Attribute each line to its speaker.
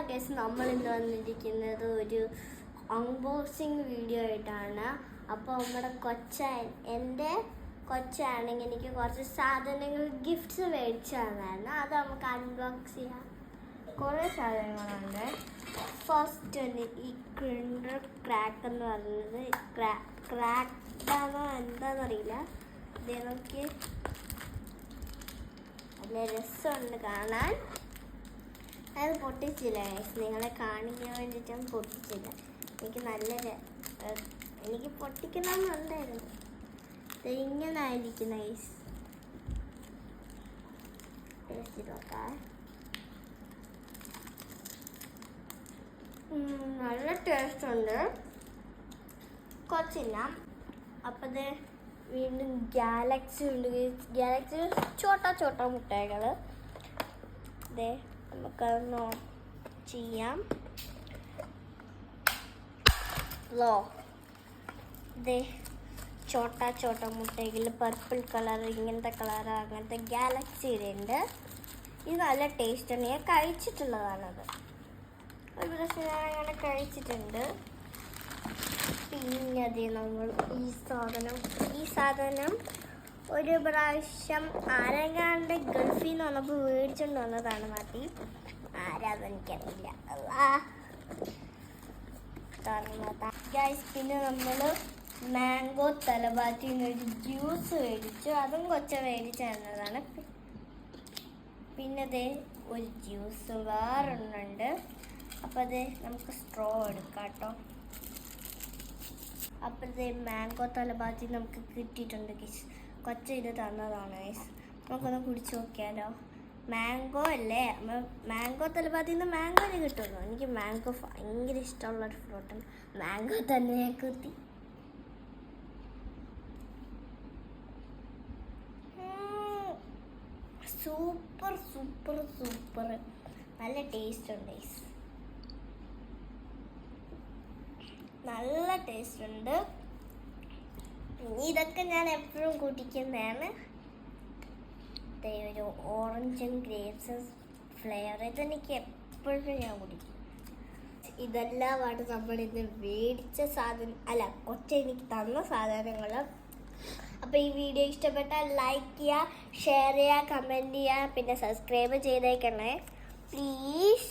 Speaker 1: Guys, നമ്മൾ ഇന്ന് വന്നിരിക്കുന്നത് ഒരു അൺബോക്സിങ് വീഡിയോ ആയിട്ടാണ്. അപ്പോൾ നമ്മുടെ എൻ്റെ കൊച്ചാണെങ്കിൽ എനിക്ക് കുറച്ച് സാധനങ്ങൾ ഗിഫ്റ്റ്സ് മേടിച്ചു തന്നായിരുന്നു. അത് നമുക്ക് അൺബോക്സ് ചെയ്യാം. കുറേ സാധനങ്ങളുണ്ട്. ഫസ്റ്റ് ഈ ക്രിൻഡർ ക്രാക്ക് എന്ന് പറയുന്നത് ക്രാക്കാണോ എന്താണെന്നറിയില്ല. ഇത് നോക്കി, നല്ല രസമുണ്ട് കാണാൻ. അത് പൊട്ടിച്ചില്ല ഗൈസ്, നിങ്ങളെ കാണിക്കാൻ വേണ്ടിയിട്ടും പൊട്ടിച്ചില്ല. എനിക്ക് പൊട്ടിക്കണമെന്നുണ്ടായിരുന്നു. ഇത് ഇങ്ങനെ ആയിരിക്കും ഗൈസ്. ടേസ്റ്റ് നോക്കാം. നല്ല ടേസ്റ്റ് ഉണ്ട്. കുറച്ചില്ല. അപ്പം ഇത് വീണ്ടും ഗാലക്സി ഉണ്ട്. ഗാലക്സി ചോട്ട മുട്ടായികൾ. ഇതേ നമുക്കതൊന്ന് ചെയ്യാം. ഇതേ ചോട്ട മുട്ടകൾ, പർപ്പിൾ കളർ, ഇങ്ങനത്തെ കളർ, അങ്ങനത്തെ ഗാലക്സിയുടെ ഉണ്ട്. ഇത് നല്ല ടേസ്റ്റാണ്. ഞാൻ കഴിച്ചിട്ടുള്ളതാണത്. ഒരു പ്രാവശ്യം ഞാൻ അങ്ങനെ കഴിച്ചിട്ടുണ്ട്. പിന്നെ അതേ നമ്മൾ ഈ സാധനം ഒരു പ്രാവശ്യം ആരെങ്ങാണ്ട് ഗൾഫിൽ നിന്ന് വന്നപ്പോൾ മേടിച്ചുകൊണ്ട് വന്നതാണ്. മതി ആരാതെനിക്കറിയില്ല. പിന്നെ നമ്മൾ മാംഗോ തലബാറ്റിന്നൊരു ജ്യൂസ് മേടിച്ചു. അതും മേടിച്ചു തന്നതാണ്. പിന്നെ അതേ ഒരു ജ്യൂസ് വേറൊന്നുണ്ട്. അപ്പോൾ അത് നമുക്ക് സ്ട്രോ എടുക്കാം കേട്ടോ. അപ്പോഴത്തെ മാംഗോ തലബാറ്റി നമുക്ക് കിട്ടിയിട്ടുണ്ട്. ഇത് തന്നതാണ്. നമുക്കൊന്ന് കുടിച്ച് നോക്കിയാലോ. മാംഗോ അല്ലേ, മാംഗോ തലബാത്തിന്ന് മാംഗോന് കിട്ടുമല്ലോ. എനിക്ക് മാംഗോ ഭയങ്കര ഇഷ്ടമുള്ളൊരു ഫ്രൂട്ടാണ്. മാംഗോ തന്നെ കുത്തി. സൂപ്പർ നല്ല ടേസ്റ്റ് ഉണ്ട്. നല്ല ടേസ്റ്റ് ഉണ്ട്. ഇതൊക്കെ ഞാൻ എപ്പോഴും കുടിക്കുന്നതാണ്. ഒരു ഓറഞ്ചും ഗ്രേപ്സ് ഫ്ലേവർ, ഇതെനിക്ക് എപ്പോഴും ഞാൻ കുടിക്കും. ഇതെല്ലാമാണ് നമ്മളിന്ന് മേടിച്ച എനിക്ക് തന്ന സാധനങ്ങൾ. അപ്പോൾ ഈ വീഡിയോ ഇഷ്ടപ്പെട്ടാൽ ലൈക്ക് ചെയ്യുക, ഷെയർ ചെയ്യുക, കമൻറ്റ് ചെയ്യുക, പിന്നെ സബ്സ്ക്രൈബ് ചെയ്തേക്കണേ പ്ലീസ്.